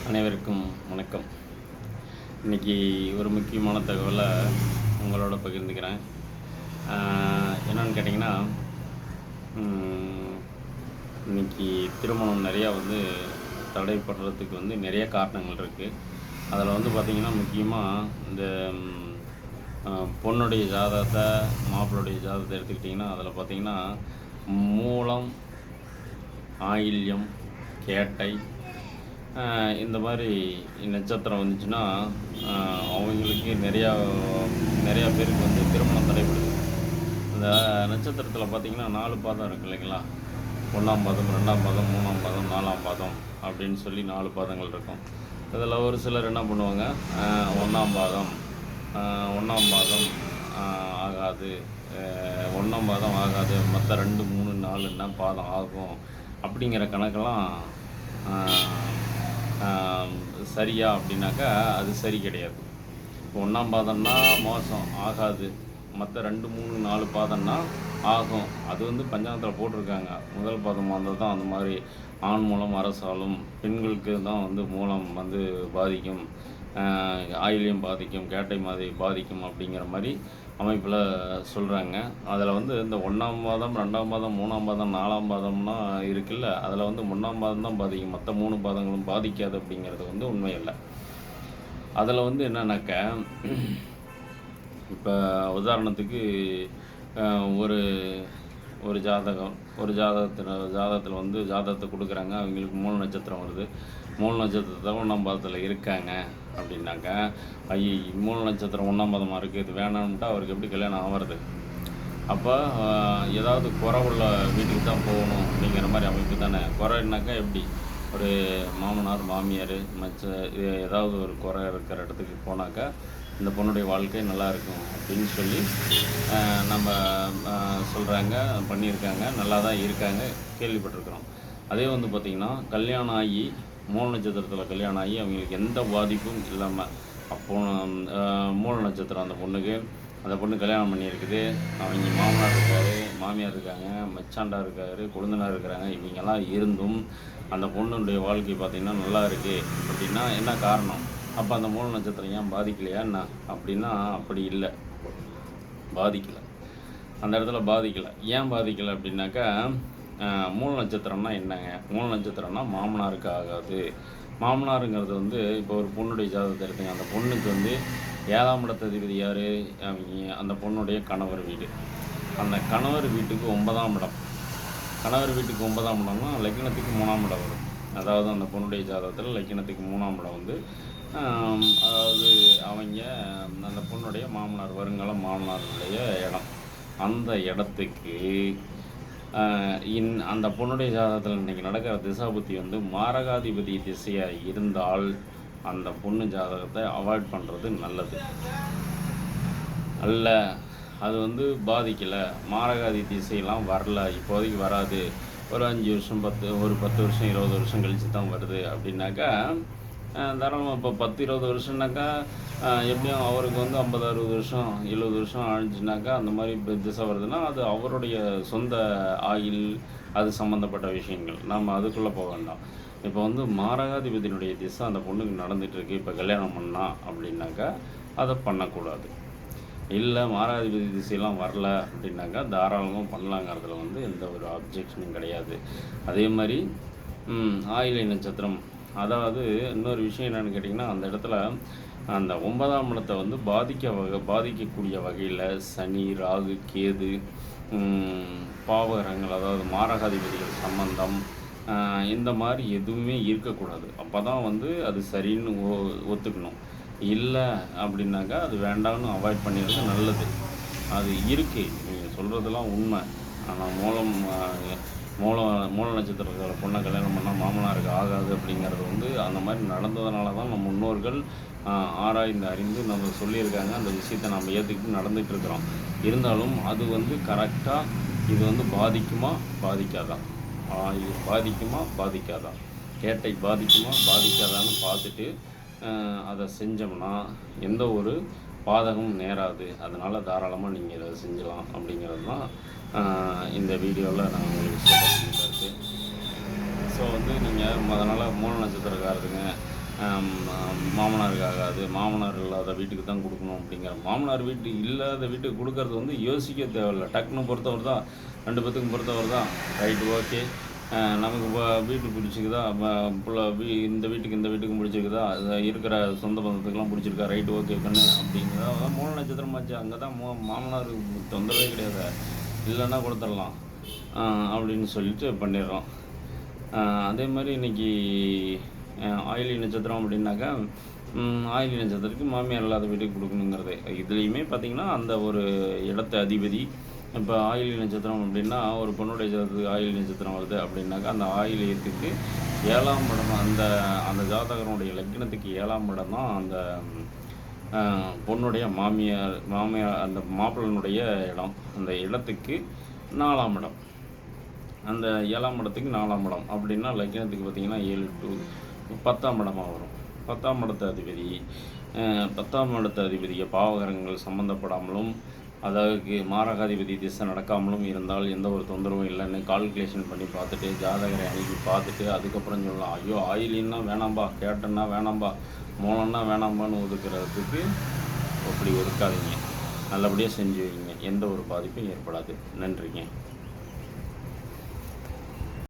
அனைவருக்கும் வணக்கம். இன்றைக்கி ஒரு முக்கியமான தகவலை உங்களோட பகிர்ந்துக்கிறேன். என்னென்னு கேட்டிங்கன்னா, இன்றைக்கி திருமணம் நிறையா தடைப்படுறதுக்கு நிறைய காரணங்கள் இருக்குது. அதில் பார்த்திங்கன்னா முக்கியமாக இந்த பொண்ணுடைய ஜாதகத்தை மாப்பிள்ளுடைய ஜாதகத்தை எடுத்துக்கிட்டிங்கன்னா, அதில் பார்த்திங்கன்னா மூலம், ஆயில்யம், கேட்டை இந்த மாதிரி நட்சத்திரம் வந்துச்சுன்னா அவங்களுக்கு நிறையா பேருக்கு திருமணம் தடைப்படுது. இந்த நட்சத்திரத்தில் பார்த்திங்கன்னா 4 பாதம் இருக்குது இல்லைங்களா? 1ஆம் பாதம், 2ஆம் பாதம், 3ஆம் பாதம், 4ஆம் பாதம் அப்படின்னு சொல்லி 4 பாதங்கள் இருக்கும். இதில் ஒரு சிலர் என்ன பண்ணுவாங்க, 1ஆம் பாதம் ஆகாது, 1ஆம் பாதம் ஆகாது, மற்ற 2, 3, 4 பாதம் ஆகும் அப்படிங்கிற கணக்கெல்லாம் சரியா அப்படின்னாக்கா அது சரி கிடையாது. 1ஆம் பாதம்னா மோசம் ஆகாது, மற்ற 2, 3, 4 பாதம்னா ஆகும். அது பஞ்சாங்கத்தில் போட்டிருக்காங்க. முதல் பாதம் வந்தால் தான் அந்த மாதிரி ஆண் மூலம் அரசாலும், பெண்களுக்கு தான் மூலம் பாதிக்கும், ஆயிலியம் பாதிக்கும், கேட்டை மாதிரி பாதிக்கும் அப்படிங்கிற மாதிரி அமைப்பில் சொல்கிறாங்க. அதில் இந்த 1ஆம் பாதம், 2ஆம் பாதம், 3ஆம் பாதம், 4ஆம் பாதம்னா இருக்குல்ல, அதில் 1ஆம் பாதம் தான் பாதிக்கும், மற்ற 3 பாதங்களும் பாதிக்காது அப்படிங்கிறது உண்மை இல்லை. அதில் என்னன்னாக்க, இப்போ உதாரணத்துக்கு ஒரு ஜாதகத்தில் ஜாதகத்தை கொடுக்குறாங்க. அவங்களுக்கு 3 நட்சத்திரம் வருது. 3 நட்சத்திரத்தை 1ஆம் பாதத்தில் இருக்காங்க அப்படின்னாக்கா, 3 நட்சத்திரம் 1ஆம் பாதமாக இருக்குது, இது வேணாம்ட்டா அவருக்கு எப்படி கல்யாணம் ஆகிறது? அப்போ ஏதாவது குறை உள்ள வீட்டுக்கு தான் போகணும் அப்படிங்கிற மாதிரி அமைப்பு தானே. குறைனாக்கா எப்படி? ஒரு மாமனார், மாமியார், ஏதாவது ஒரு குறை இருக்கிற இடத்துக்கு போனாக்கா இந்த பொண்ணுடைய வாழ்க்கை நல்லா இருக்கும் அப்படின்னு சொல்லி நம்ம சொல்கிறாங்க, பண்ணியிருக்காங்க, நல்லா தான் இருக்காங்க, கேள்விப்பட்டிருக்கிறோம். அதே பார்த்திங்கன்னா கல்யாணம் ஆகி 3 நட்சத்திரத்தில் கல்யாணம் ஆகி அவங்களுக்கு எந்த பாதிப்பும் இல்லாமல், அப்போ 3 நட்சத்திரம் அந்த பொண்ணு கல்யாணம் பண்ணியிருக்குது. அவங்க மாமனார் இருக்கார், மாமியார் இருக்காங்க, மச்சாண்டா இருக்கார், கொழுந்தனார் இருக்கிறாங்க. இவங்கெல்லாம் இருந்தும் அந்த பொண்ணுடைய வாழ்க்கை பார்த்திங்கன்னா நல்லா இருக்குது அப்படின்னா என்ன காரணம்? அப்போ அந்த 3 நட்சத்திரம் ஏன் பாதிக்கலையா என்ன அப்படின்னா, அப்படி இல்லை, பாதிக்கலை. அந்த இடத்துல பாதிக்கலை. ஏன் பாதிக்கலை அப்படின்னாக்கா, 3 நட்சத்திரம்னா என்னங்க? 3 நட்சத்திரம்னா மாமனாருக்கு ஆகாது. மாமனாருங்கிறது இப்போ ஒரு பொண்ணுடைய ஜாதகத்தை எடுத்துங்க. அந்த பொண்ணுக்கு 7ஆம் இடத்த அதிபதி யார்? அந்த பொண்ணுடைய கணவர் வீடு. அந்த கணவர் வீட்டுக்கு 9ஆம் இடம். கணவர் வீட்டுக்கு 9ஆம் இடம்னா லக்னத்துக்கு 3ஆம் இடம் வரும். அதாவது அந்த பொண்ணுடைய ஜாதகத்தில் லக்னத்துக்கு 3ஆம் இடம் அதாவது அவங்க அந்த பொண்ணுடைய மாமனார், வருங்கால மாமனாருடைய இடம். அந்த இடத்துக்கு அந்த பொண்ணுடைய ஜாதகத்தில் இன்றைக்கி நடக்கிற திசாபுத்தி மாரகாதிபதி திசையாக இருந்தால் அந்த பொண்ணு ஜாதகத்தை அவாய்ட் பண்ணுறது நல்லது. அல்ல, அது பாதிக்கலை, மாரகாதி திசையெல்லாம் வரல, இப்போதைக்கு வராது, ஒரு 5 வருஷம், ஒரு 10 வருஷம், 20 வருஷம் கழித்து தான் வருது அப்படின்னாக்கா தாராளமாக. இப்போ 10, 20 வருஷம்னாக்கா எப்படியும் அவருக்கு 50, 60 வருஷம், 70 வருஷம் ஆயிடுச்சுனாக்கா அந்த மாதிரி திசை வருதுன்னா அது அவருடைய சொந்த ஆயில், அது சம்மந்தப்பட்ட விஷயங்கள், நம்ம அதுக்குள்ளே போக வேண்டாம். இப்போ மாரகாதிபதியினுடைய திசை அந்த பொண்ணுக்கு நடந்துகிட்ருக்கு, இப்போ கல்யாணம் பண்ணால் அப்படின்னாக்கா அதை பண்ணக்கூடாது. இல்லை மாரகாதிபதி திசையெல்லாம் வரல அப்படின்னாக்கா தாராளமாக பண்ணலாங்கிறதுல எந்த ஒரு அப்ஜெக்ஷனும் கிடையாது. அதே மாதிரி ஆயிலை நட்சத்திரம், அதாவது இன்னொரு விஷயம் என்னென்னு கேட்டிங்கன்னா, அந்த இடத்துல அந்த 9ஆம் இடத்தை பாதிக்கக்கூடிய வகையில் சனி, ராகு, கேது, பாவகரங்கள், அதாவது மாரகாதிபதிகள் சம்பந்தம், இந்த மாதிரி எதுவுமே இருக்கக்கூடாது. அப்போ தான் அது சரின்னு ஒத்துக்கணும். இல்லை அப்படின்னாக்கா அது வேண்டாம்னு அவாய்ட் பண்ணிடுறது நல்லது. அது இருக்குது, நீங்கள் சொல்கிறதெல்லாம் உண்மை. ஆனால் மூல நட்சத்திரத்தில் பொண்ணை கல்யாணம் பண்ணால் மாமனாருக்கு ஆகாது அப்படிங்கிறது அந்த மாதிரி நடந்ததுனால தான் நம்ம முன்னோர்கள் ஆராய்ந்து அறிந்து நம்ம சொல்லியிருக்காங்க. அந்த விஷயத்தை நம்ம ஏற்றுக்கிட்டு நடந்துகிட்ருக்குறோம். இருந்தாலும் அது கரெக்டாக இது பாதிக்குமா பாதிக்காதா, இது பாதிக்குமா பாதிக்காதா, கேட்டை பாதிக்குமா பாதிக்காதான்னு பார்த்துட்டு அதை செஞ்சோம்னா எந்த ஒரு பாதகமும் நேராது. அதனால் தாராளமாக நீங்கள் இதை செஞ்சலாம் அப்படிங்கிறது தான் இந்த வீடியோவில் நான் உங்களுக்கு சொல்ல இருக்குது. ஸோ நீங்கள் அதனால் 3 நட்சத்திரக்காரருங்க மாமனாருக்கு ஆகாது, மாமனார் இல்லாத வீட்டுக்கு தான் கொடுக்கணும் அப்படிங்கிற மாமனார் இல்லாத வீட்டுக்கு கொடுக்கறது வந்து யோசிக்க தேவையில்ல. டக்குன்னு பொறுத்தவர் தான் 2 பேத்துக்கும் பொறுத்தவர் தான். Right okay. நமக்கு வீடு பிடிச்சிக்குதா, இந்த வீட்டுக்கு இந்த வீட்டுக்கும் பிடிச்சிருக்குதா, இருக்கிற சொந்த பந்தத்துக்கெல்லாம் பிடிச்சிருக்கா, ரைட்டு ஓகே பண்ணு அப்படிங்கிறத மூல நட்சத்திரமாச்சு. அங்கே தான் மாமனார் தொந்தரவே கிடையாது, இல்லைன்னா கொடுத்துடலாம் அப்படின்னு சொல்லிட்டு பண்ணிடுறோம். அதே மாதிரி இன்றைக்கி ஆயிலி நட்சத்திரம் அப்படின்னாக்கா, ஆயிலி நட்சத்திரத்துக்கு மாமியார் இல்லாத வீட்டுக்கு கொடுக்கணுங்கிறது. இதுலேயுமே பார்த்திங்கன்னா அந்த ஒரு இடத்த அதிபதி. இப்போ ஆயிலி நட்சத்திரம் அப்படின்னா ஒரு பொண்ணுடைய ஜாதகத்துக்கு ஆயிலி நட்சத்திரம் வருது அப்படின்னாக்கா, அந்த ஆயிலியத்துக்கு 7ஆம் இடம், அந்த ஜாதகனுடைய லக்னத்துக்கு 7ஆம் இடம் தான் அந்த பொண்ணுடைய மாமியார் அந்த மாப்பிள்ளனுடைய இடம். அந்த இடத்துக்கு 4ஆம் இடம். அந்த 7ஆம் இடத்துக்கு 4ஆம் இடம் அப்படின்னா லக்னத்துக்கு பார்த்திங்கன்னா 7 to 10ஆம் இடமாக வரும். 10ஆம் இடத்து அதிபதி 10ஆம் இடத்து அதிபதியை பாவகரங்கள் சம்மந்தப்படாமலும், அதாவது மாரகாதிபதி திசை நடக்காமலும் இருந்தால் எந்த ஒரு தொந்தரவும் இல்லைன்னு கால்குலேஷன் பண்ணி பார்த்துட்டு, ஜாதகரை அணுகி பார்த்துட்டு அதுக்கப்புறம் சொல்லலாம். ஐயோ ஆயிலின்னா வேணாம்பா, கேட்டன்னா வேணாம்பா, மூலன்னா வேணாம்பான்னு ஒதுக்குறதுக்கு அப்படி ஒதுக்காதீங்க. நல்லபடியாக செஞ்சு வைங்க, எந்த ஒரு பாதிப்பும் ஏற்படாது. நன்றிங்க.